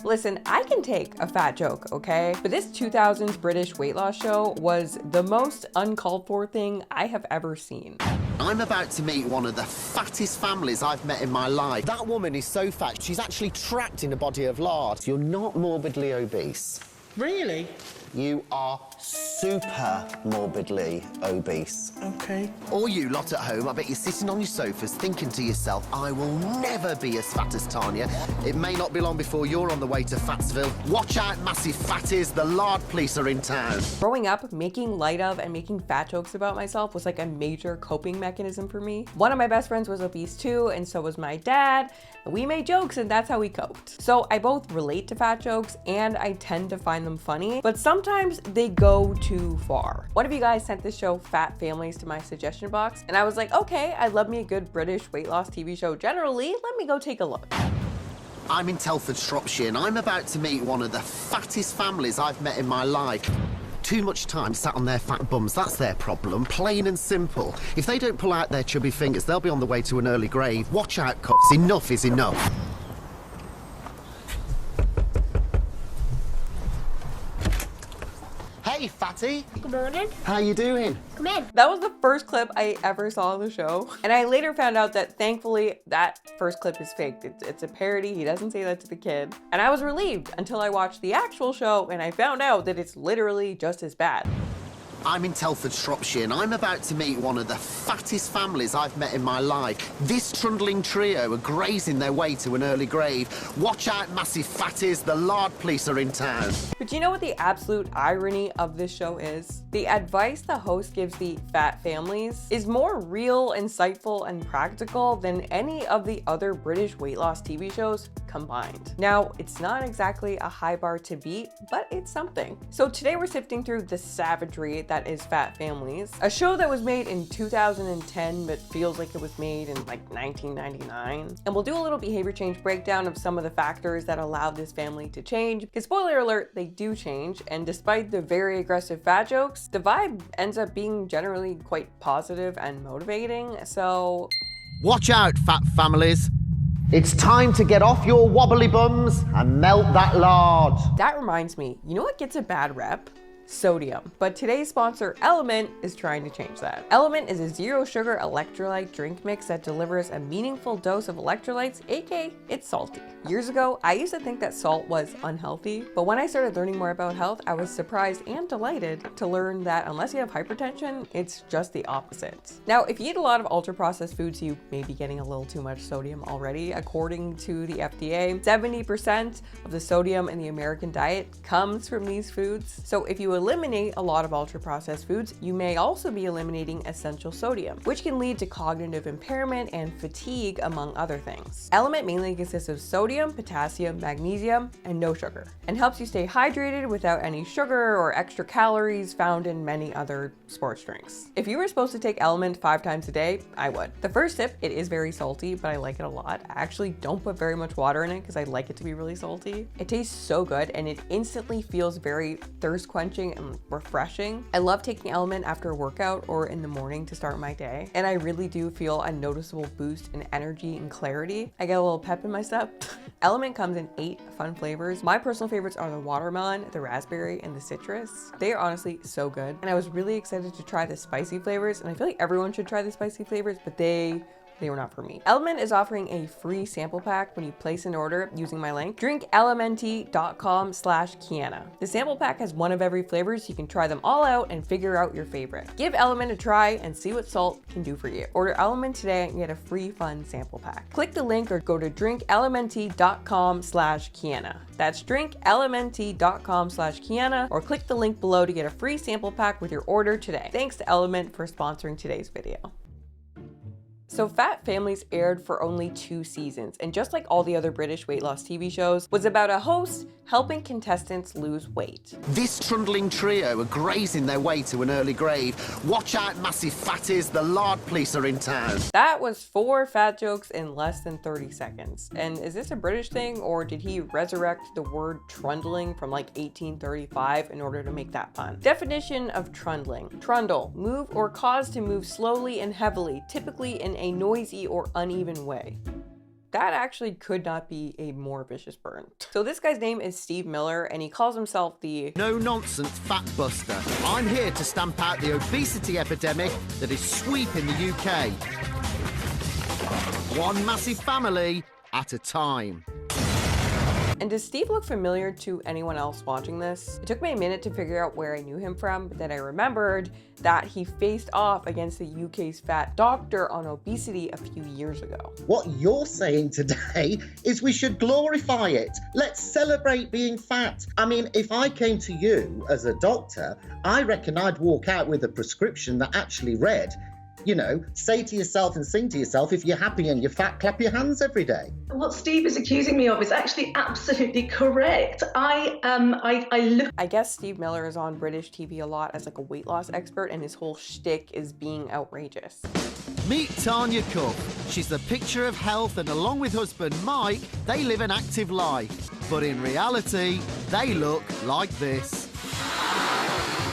Listen, I can take a fat joke, okay? But this 2000s British weight loss show was the most uncalled for thing I have ever seen. I'm about to meet one of the fattest families I've met in my life. That woman is so fat, she's actually trapped in a body of lard. You're not morbidly obese. Really? You are super morbidly obese. Okay. Or you lot at home, I bet you're sitting on your sofas thinking to yourself, I will never be as fat as Tarnya. It may not be long before you're on the way to Fatsville. Watch out, massive fatties, the lard police are in town. Growing up, making light of and making fat jokes about myself was like a major coping mechanism for me. One of my best friends was obese too, and so was my dad. We made jokes and that's how we coped. So I both relate to fat jokes and I tend to find them funny, but sometimes they go too far. One of you guys sent this show Fat Families to my suggestion box, and I was like, okay, I love me a good British weight loss TV show generally, let me go take a look. I'm in Telford, Shropshire, and I'm about to meet one of the fattest families I've met in my life. Too much time sat on their fat bums, that's their problem, plain and simple. If they don't pull out their chubby fingers, they'll be on the way to an early grave. Watch out, cops, enough is enough. Hey, fatty. Good morning. How you doing? Come in. That was the first clip I ever saw of the show. And I later found out that thankfully that first clip is faked. It's a parody. He doesn't say that to the kid. And I was relieved until I watched the actual show and I found out that it's literally just as bad. I'm in Telford, Shropshire, and I'm about to meet one of the fattest families I've met in my life. This trundling trio are grazing their way to an early grave. Watch out, massive fatties, the lard police are in town. But you know what the absolute irony of this show is? The advice the host gives the fat families is more real, insightful, and practical than any of the other British weight loss TV shows combined. Now, it's not exactly a high bar to beat, but it's something. So today we're sifting through the savagery that is Fat Families, a show that was made in 2010 but feels like it was made in like 1999. And we'll do a little behavior change breakdown of some of the factors that allowed this family to change. Because spoiler alert, they do change, and despite the very aggressive fat jokes, the vibe ends up being generally quite positive and motivating, so... Watch out, fat families. It's time to get off your wobbly bums and melt that lard. That reminds me, you know what gets a bad rep? Sodium. But today's sponsor, Element, is trying to change that. Element is a zero sugar electrolyte drink mix that delivers a meaningful dose of electrolytes, aka it's salty. Years ago, I used to think that salt was unhealthy, but when I started learning more about health, I was surprised and delighted to learn that unless you have hypertension, it's just the opposite. Now, if you eat a lot of ultra-processed foods, you may be getting a little too much sodium already. According to the FDA, 70% of the sodium in the American diet comes from these foods. So if you eliminate a lot of ultra-processed foods, you may also be eliminating essential sodium, which can lead to cognitive impairment and fatigue, among other things. Element mainly consists of sodium, potassium, magnesium, and no sugar, and helps you stay hydrated without any sugar or extra calories found in many other sports drinks. If you were supposed to take Element 5 times a day, I would. The first sip, it is very salty, but I like it a lot. I actually don't put very much water in it because I like it to be really salty. It tastes so good and it instantly feels very thirst quenching and refreshing. I love taking Element after a workout or in the morning to start my day, and I really do feel a noticeable boost in energy and clarity. I get a little pep in my step. Element comes in 8 fun flavors. My personal favorites are the watermelon, the raspberry, and the citrus. They are honestly so good, and I was really excited to try the spicy flavors, and I feel like everyone should try the spicy flavors, but they were not for me. Element is offering a free sample pack when you place an order using my link, drinkelementi.com/Kiana. The sample pack has one of every flavor, so you can try them all out and figure out your favorite. Give Element a try and see what salt can do for you. Order Element today and get a free fun sample pack. Click the link or go to drinkelementi.com/Kiana. That's drinkelementi.com/Kiana, or click the link below to get a free sample pack with your order today. Thanks to Element for sponsoring today's video. So Fat Families aired for only 2 seasons, and just like all the other British weight loss TV shows, was about a host helping contestants lose weight. This trundling trio are grazing their way to an early grave. Watch out, massive fatties, the lard police are in town. That was 4 fat jokes in less than 30 seconds. And is this a British thing, or did he resurrect the word trundling from like 1835 in order to make that pun? Definition of trundling. Trundle, move or cause to move slowly and heavily, typically in a noisy or uneven way. that actually could not be a more vicious burn. So this guy's name is Steve Miller, and he calls himself the no-nonsense fat buster. I'm here to stamp out the obesity epidemic that is sweeping the UK. One massive family at a time. And does Steve look familiar to anyone else watching this? It took me a minute to figure out where I knew him from, but then I remembered that he faced off against the UK's fat doctor on obesity a few years ago. What you're saying today is we should glorify it. Let's celebrate being fat. I mean, if I came to you as a doctor, I reckon I'd walk out with a prescription that actually read, you know, say to yourself and sing to yourself, if you're happy and you're fat, clap your hands every day. What Steve is accusing me of is actually absolutely correct. I guess Steve Miller is on British TV a lot as like a weight loss expert, and his whole shtick is being outrageous. Meet Tarnya Where. She's the picture of health, and along with husband Mike, they live an active life. But in reality, they look like this.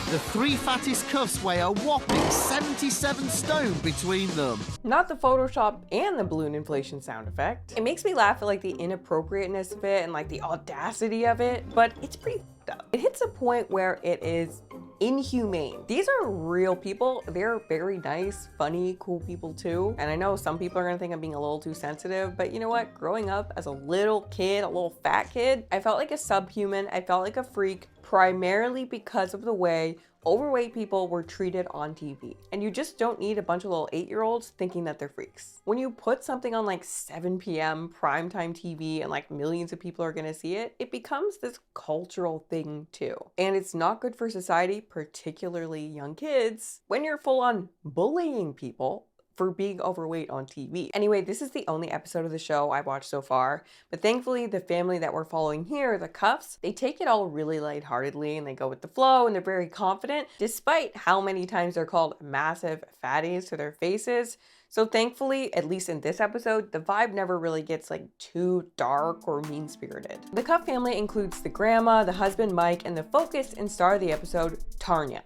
The three fattest cuffs weigh a whopping 77 stone between them. Not the Photoshop and the balloon inflation sound effect. It makes me laugh at like the inappropriateness of it and like the audacity of it, but it's pretty f***ed up. It hits a point where it is inhumane. These are real people. They're very nice, funny, cool people too. And I know some people are gonna think I'm being a little too sensitive, but you know what? Growing up as a little kid, a little fat kid, I felt like a subhuman. I felt like a freak, primarily because of the way overweight people were treated on TV. And you just don't need a bunch of little 8-year-olds thinking that they're freaks. When you put something on like 7 p.m. primetime TV and like millions of people are gonna see it, it becomes this cultural thing too. And it's not good for society, particularly young kids, when you're full on bullying people for being overweight on TV. Anyway, this is the only episode of the show I've watched so far, but thankfully the family that we're following here, the Cuffs, they take it all really lightheartedly and they go with the flow and they're very confident, despite how many times they're called massive fatties to their faces. So thankfully, at least in this episode, the vibe never really gets like too dark or mean-spirited. The Cuff family includes the grandma, the husband Mike, and the focus and star of the episode, Tarnya.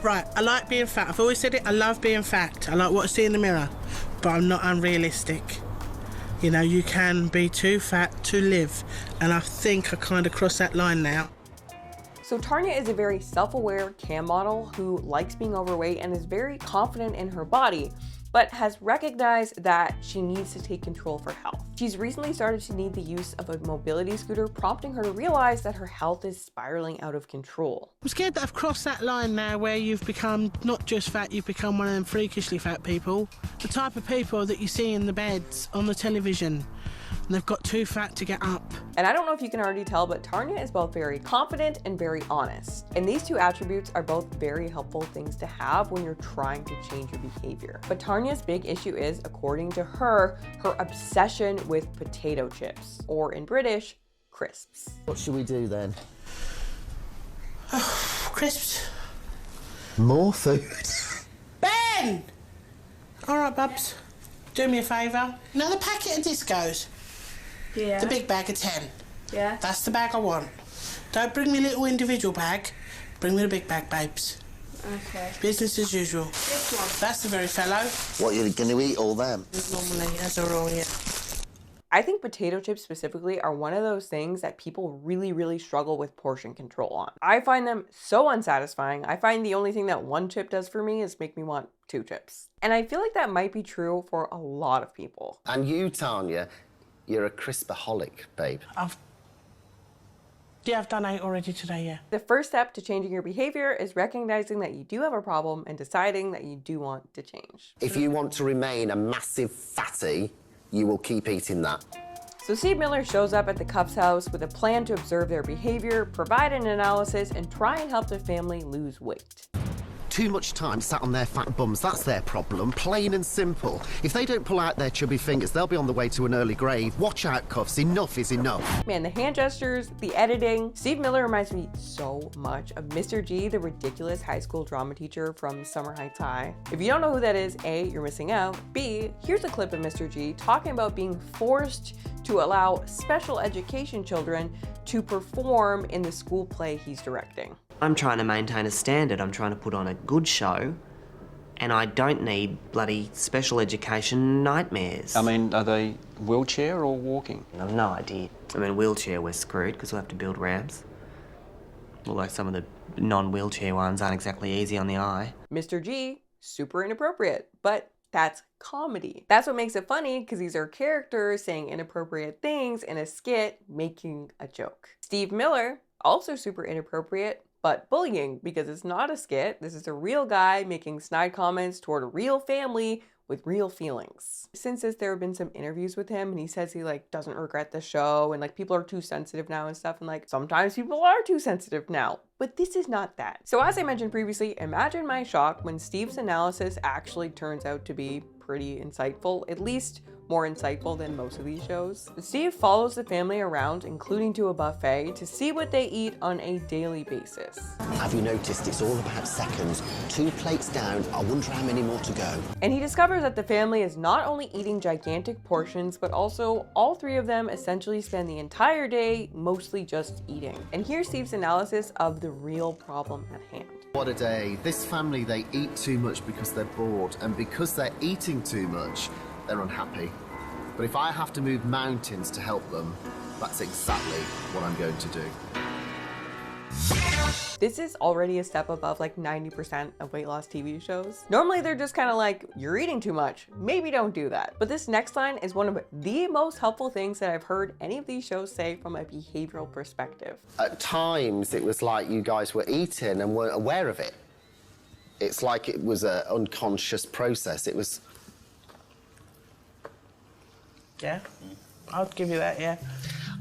Right, I like being fat. I've always said it, I love being fat. I like what I see in the mirror, but I'm not unrealistic. You know, you can be too fat to live, and I think I kind of crossed that line now. So Tarnya is a very self-aware cam model who likes being overweight and is very confident in her body, but has recognized that she needs to take control for health. She's recently started to need the use of a mobility scooter, prompting her to realize that her health is spiraling out of control. I'm scared that I've crossed that line now where you've become not just fat, you've become one of them freakishly fat people. The type of people that you see in the beds on the television. And they've got too fat to get up. And I don't know if you can already tell, but Tarnya is both very confident and very honest. And these two attributes are both very helpful things to have when you're trying to change your behavior. But Tarnya's big issue is, according to her, her obsession with potato chips, or in British, crisps. What should we do then? Crisps. More food. Ben! All right, Bubs. Do me a favour. Another packet of Discos. Yeah. The big bag of 10. Yeah. That's the bag I want. Don't bring me a little individual bag. Bring me the big bag, babes. Okay. Business as usual. This one. That's the very fellow. What, you're going to eat all them? Normally, as a rule, yeah. I think potato chips specifically are one of those things that people really struggle with portion control on. I find them so unsatisfying. I find the only thing that one chip does for me is make me want 2 chips. And I feel like that might be true for a lot of people. And you, Tarnya, you're a crispaholic, babe. I've done 8 already today, yeah. The first step to changing your behavior is recognizing that you do have a problem and deciding that you do want to change. If you want to remain a massive fatty, you will keep eating that. So Steve Miller shows up at the Cuffs house with a plan to observe their behavior, provide an analysis, and try and help the family lose weight. Too much time sat on their fat bums, that's their problem, plain and simple. If they don't pull out their chubby fingers, they'll be on the way to an early grave. Watch out, Cuffs, enough is enough. Man, the hand gestures, the editing. Steve Miller reminds me so much of Mr. G, the ridiculous high school drama teacher from Summer Heights High. If you don't know who that is, A, you're missing out. B, here's a clip of Mr. G talking about being forced to allow special education children to perform in the school play he's directing. I'm trying to maintain a standard. I'm trying to put on a good show, And I don't need bloody special education nightmares. I mean, are they wheelchair or walking? I've no idea. I mean, wheelchair, we're screwed because we'll have to build ramps. Although some of the non-wheelchair ones aren't exactly easy on the eye. Mr. G, super inappropriate, but that's comedy. That's what makes it funny, because these are characters saying inappropriate things in a skit, making a joke. Steve Miller, also super inappropriate, but bullying, because it's not a skit. This is a real guy making snide comments toward a real family with real feelings. Since this, there have been some interviews with him, and he says he doesn't regret the show, and people are too sensitive now and stuff, and sometimes people are too sensitive now, but this is not that. So as I mentioned previously, imagine my shock when Steve's analysis actually turns out to be pretty insightful, at least more insightful than most of these shows. Steve follows the family around, including to a buffet, to see what they eat on a daily basis. Have you noticed it's all about seconds? 2 plates down, I wonder how many more to go. And he discovers that the family is not only eating gigantic portions, but also all 3 of them essentially spend the entire day mostly just eating. And here's Steve's analysis of the real problem at hand. What a day. This family, they eat too much because they're bored, and because they're eating too much, they're unhappy. But if I have to move mountains to help them, that's exactly what I'm going to do. This is already a step above 90% of weight loss TV shows. Normally they're just kind of you're eating too much, maybe don't do that. But this next line is one of the most helpful things that I've heard any of these shows say from a behavioral perspective. At times, it was like you guys were eating and weren't aware of it. It's like it was an unconscious process. It was... Yeah, I'll give you that, yeah.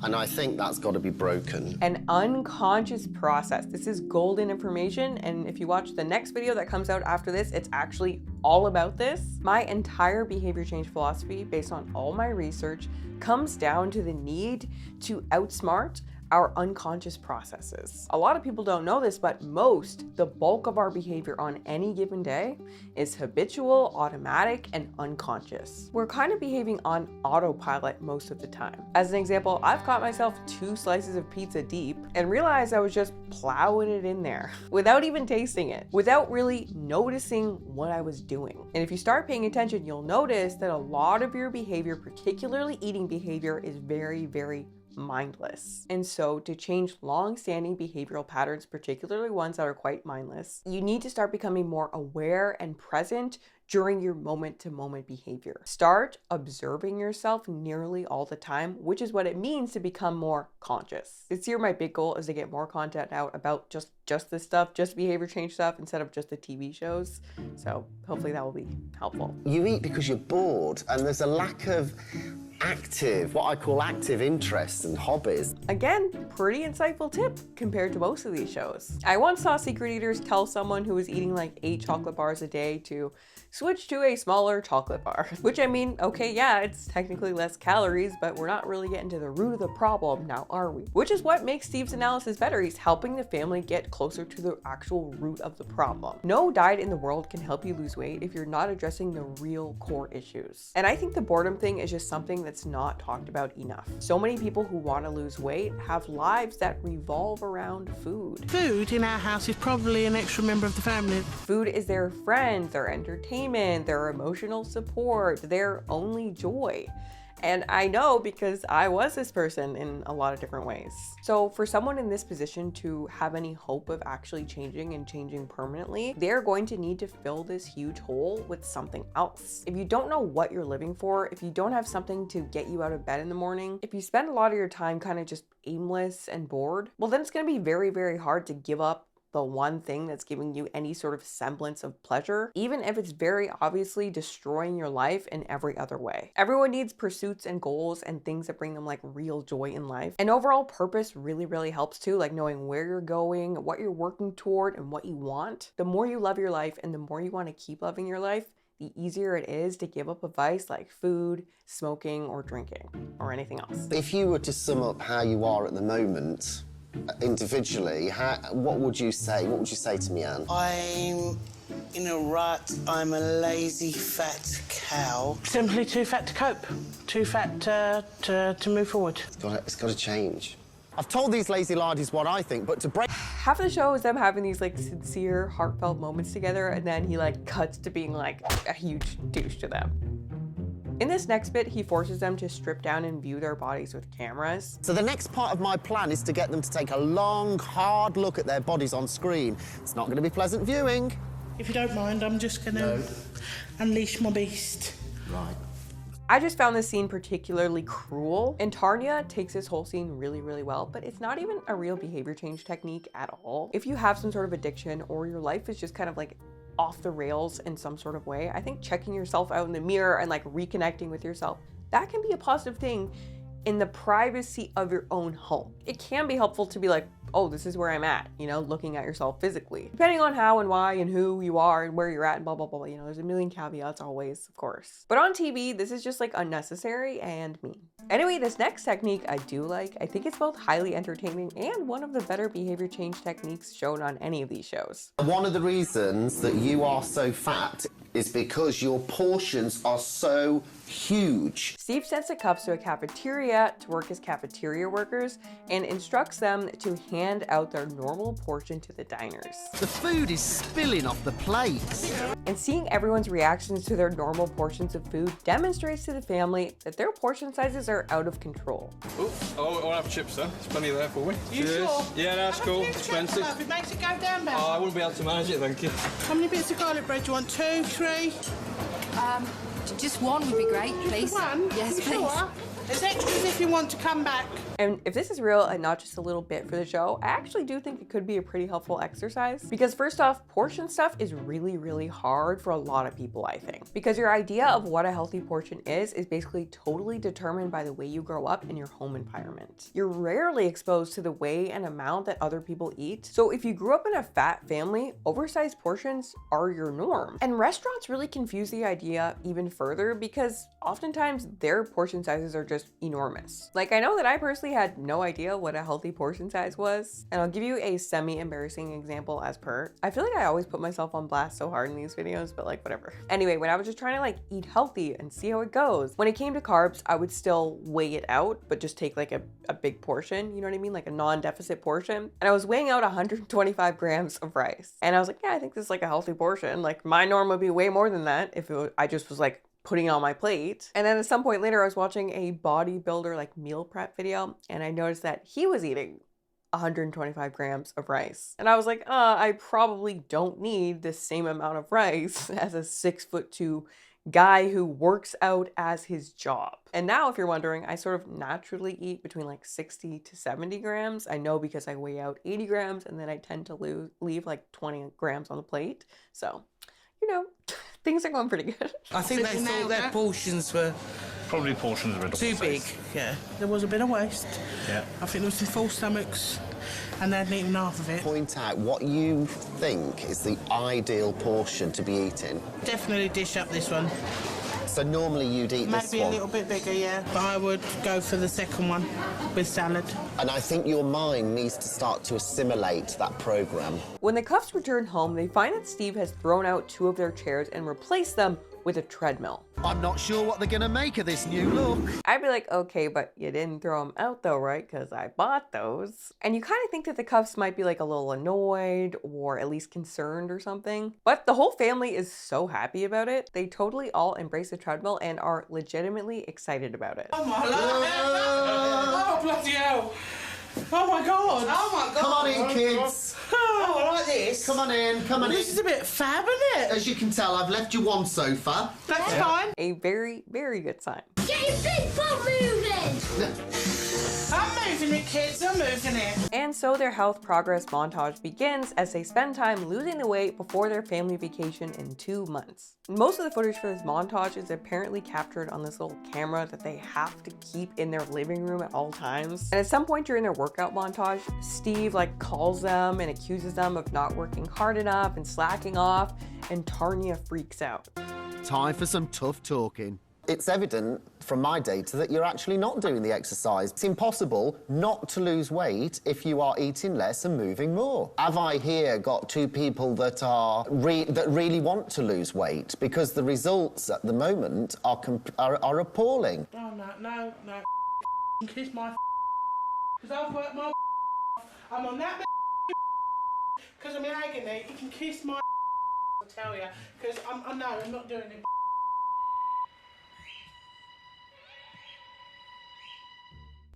And I think that's got to be broken. An unconscious process. This is golden information, and if you watch the next video that comes out after this, it's actually all about this. My entire behavior change philosophy, based on all my research, comes down to the need to outsmart our unconscious processes. A lot of people don't know this, but the bulk of our behavior on any given day is habitual, automatic, and unconscious. We're kind of behaving on autopilot most of the time. As an example, I've caught myself 2 slices of pizza deep and realized I was just plowing it in there without even tasting it, without really noticing what I was doing. And if you start paying attention, you'll notice that a lot of your behavior, particularly eating behavior, is very, very mindless. And so to change long-standing behavioral patterns, particularly ones that are quite mindless, you need to start becoming more aware and present during your moment-to-moment behavior. Start observing yourself nearly all the time, which is what it means to become more conscious. This year, my big goal is to get more content out about just this stuff, just behavior change stuff, instead of just the TV shows. So hopefully that will be helpful. You eat because you're bored, and there's a lack of what I call active interests and hobbies. Again, pretty insightful tip compared to most of these shows. I once saw secret eaters tell someone who was eating 8 chocolate bars a day to switch to a smaller chocolate bar. Which, I mean, okay, yeah, it's technically less calories, but we're not really getting to the root of the problem now, are we? Which is what makes Steve's analysis better. He's helping the family get closer to the actual root of the problem. No diet in the world can help you lose weight if you're not addressing the real core issues. And I think the boredom thing is just something that's not talked about enough. So many people who want to lose weight have lives that revolve around food. Food in our house is probably an extra member of the family. Food is their friend, their entertainment, their emotional support, their only joy. And I know because I was this person in a lot of different ways. So for someone in this position to have any hope of actually changing and changing permanently, they're going to need to fill this huge hole with something else. If you don't know what you're living for, if you don't have something to get you out of bed in the morning, if you spend a lot of your time kind of just aimless and bored, well, then it's going to be very, very hard to give up the one thing that's giving you any sort of semblance of pleasure, even if it's very obviously destroying your life in every other way. Everyone needs pursuits and goals and things that bring them real joy in life. And overall purpose really, really helps too, knowing where you're going, what you're working toward, and what you want. The more you love your life and the more you want to keep loving your life, the easier it is to give up a vice like food, smoking, or drinking, or anything else. If you were to sum up how you are at the moment, individually, what would you say? What would you say to me, Anne? I'm in a rut. I'm a lazy, fat cow. Simply too fat to cope. Too fat to move forward. It's got to change. I've told these lazy lardies what I think, but to break... half of the show is them having these like sincere, heartfelt moments together, and then he like cuts to being like a huge douche to them. In this next bit, he forces them to strip down and view their bodies with cameras. So the next part of my plan is to get them to take a long, hard look at their bodies on screen. It's not going to be pleasant viewing. If you don't mind, I'm just going to unleash my beast. Right. I just found this scene particularly cruel, and Tarnya takes this whole scene really, really well, but it's not even a real behavior change technique at all. If you have some sort of addiction or your life is just kind of like off the rails in some sort of way, I think checking yourself out in the mirror and like reconnecting with yourself, that can be a positive thing in the privacy of your own home. It can be helpful to be like, oh, this is where I'm at, you know, looking at yourself physically. Depending on how and why and who you are and where you're at and blah, blah, blah, you know, there's a million caveats always, of course. But on TV, this is just like unnecessary and mean. Anyway, this next technique I do like. I think it's both highly entertaining and one of the better behavior change techniques shown on any of these shows. One of the reasons that you are so fat is because your portions are so huge. Steve sends the cups to a cafeteria to work as cafeteria workers and instructs them to hand out their normal portion to the diners. The food is spilling off the plates. And seeing everyone's reactions to their normal portions of food demonstrates to the family that their portion sizes are out of control. Oh, I'll have chips then. There's plenty there for me. You sure? Yeah, that's cool. Expensive. Love, it makes it go down better. Oh, I wouldn't be able to manage it, thank you. How many bits of garlic bread do you want? 2, 3? Just one would be great, please. One? Yes, You please. Sure? There's extras if you want to come back. And if this is real and not just a little bit for the show, I actually do think it could be a pretty helpful exercise. Because first off, portion stuff is really, really hard for a lot of people, I think. Because your idea of what a healthy portion is basically totally determined by the way you grow up in your home environment. You're rarely exposed to the way and amount that other people eat. So if you grew up in a fat family, oversized portions are your norm. And restaurants really confuse the idea even further because oftentimes their portion sizes are just enormous. Like, I know that I personally had no idea what a healthy portion size was, and I'll give you a semi-embarrassing example as per. I feel like I always put myself on blast so hard in these videos, but like, whatever. Anyway, when I was just trying to like eat healthy and see how it goes, when it came to carbs, I would still weigh it out, but just take like a big portion, you know what I mean? Like a non-deficit portion. And I was weighing out 125 grams of rice. And I was like, yeah, I think this is like a healthy portion. Like my norm would be way more than that if I just was like putting it on my plate. And then at some point later, I was watching a bodybuilder like meal prep video, and I noticed that he was eating 125 grams of rice. And I was like, I probably don't need the same amount of rice as a 6'2" guy who works out as his job. And now, if you're wondering, I sort of naturally eat between like 60 to 70 grams. I know because I weigh out 80 grams and then I tend to leave like 20 grams on the plate. So, you know, things are going pretty good. I think they thought their portions were Probably portions of it. too big. Yeah. There was a bit of waste. Yeah. I think there was the full stomachs and they hadn't eaten half of it. Point out what you think is the ideal portion to be eating. Definitely dish up this one. So normally you'd eat this Maybe a one. little bit bigger, yeah. But I would go for the second one with salad. And I think your mind needs to start to assimilate that programme. When the Cuffs return home, they find that Steve has thrown out 2 of their chairs and replaced them with a treadmill. I'm not sure what they're going to make of this new look. I'd be like, okay, but you didn't throw them out though, right? Because I bought those. And you kind of think that the Cuffs might be like a little annoyed or at least concerned or something. But the whole family is so happy about it. They totally all embrace the treadmill and are legitimately excited about it. Oh my Lord! Oh bloody hell! Oh my God! Oh my God! Come on in, kids. Oh, I like this. Come on in, come on in. This is a bit fab, isn't it? As you can tell, I've left you one sofa. That's fine. A very, very good sign. Get your big butt moving! I'm moving it, kids. I'm moving it. And so their health progress montage begins as they spend time losing the weight before their family vacation in 2 months. Most of the footage for this montage is apparently captured on this little camera that they have to keep in their living room at all times. And at some point during their workout montage, Steve like calls them and accuses them of not working hard enough and slacking off, and Tarnya freaks out. Time for some tough talking. It's evident from my data that you're actually not doing the exercise. It's impossible not to lose weight if you are eating less and moving more. Have I here got 2 people that are that really want to lose weight? Because the results at the moment are appalling. Oh no! Kiss my. Because I've worked my. I'm on that Because I'm in agony, you can kiss my I tell you. Because I know I'm not doing it.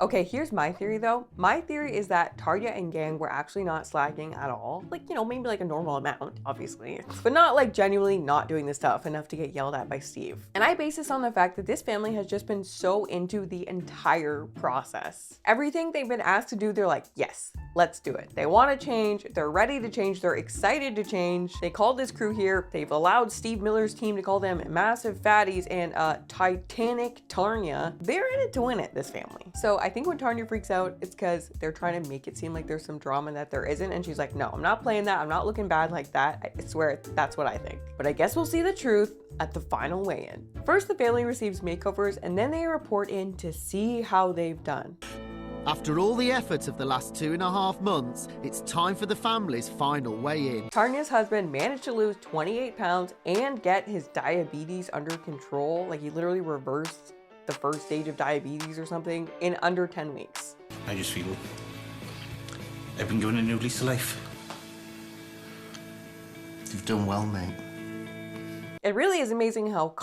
Okay, here's my theory though. My theory is that Tarnya and gang were actually not slacking at all. Like, you know, maybe like a normal amount, obviously. But not like genuinely not doing this stuff enough to get yelled at by Steve. And I base this on the fact that this family has just been so into the entire process. Everything they've been asked to do, they're like, yes, let's do it. They want to change, they're ready to change, they're excited to change. They called this crew here, they've allowed Steve Miller's team to call them massive fatties and Titanic Tarnya. They're in it to win it, this family. So I think when Tarnya freaks out, it's because they're trying to make it seem like there's some drama that there isn't, and she's like, no, I'm not playing that, I'm not looking bad like that. I swear that's what I think. But I guess we'll see the truth at the final weigh-in. First, the family receives makeovers, and then they report in to see how they've done. After all the effort of the last 2.5 months, it's time for the family's final weigh-in. Tarnya's husband managed to lose 28 pounds and get his diabetes under control. Like, he literally reversed the first stage of diabetes or something in under 10 weeks. I just feel I've been given a new lease of life. You've done well, mate. It really is amazing how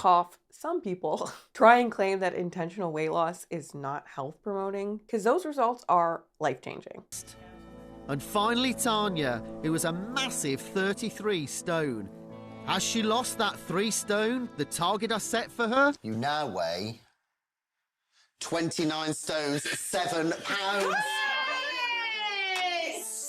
some people try and claim that intentional weight loss is not health promoting, because those results are life-changing. And finally, Tarnya, who was a massive 33 stone. Has she lost that 3 stone, the target I set for her? You now weigh 29 stones, 7 pounds.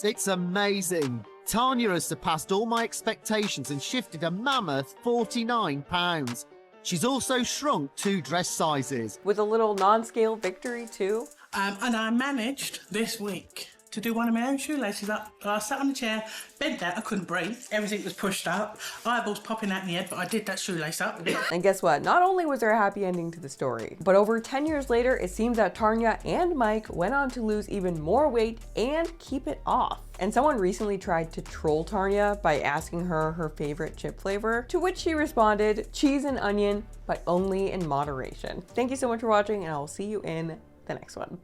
It's amazing. Tarnya has surpassed all my expectations and shifted a mammoth 49 pounds. She's also shrunk 2 dress sizes. With a little non-scale victory too. And I managed this week to do one of my own shoelaces up. I sat on the chair, bent down, I couldn't breathe. Everything was pushed up, eyeballs popping out my head, but I did that shoelace up. And guess what? Not only was there a happy ending to the story, but over 10 years later, it seems that Tarnya and Mike went on to lose even more weight and keep it off. And someone recently tried to troll Tarnya by asking her her favorite chip flavor, to which she responded, cheese and onion, but only in moderation. Thank you so much for watching, and I will see you in the next one.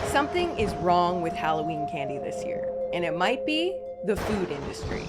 Something is wrong with Halloween candy this year, and it might be the food industry.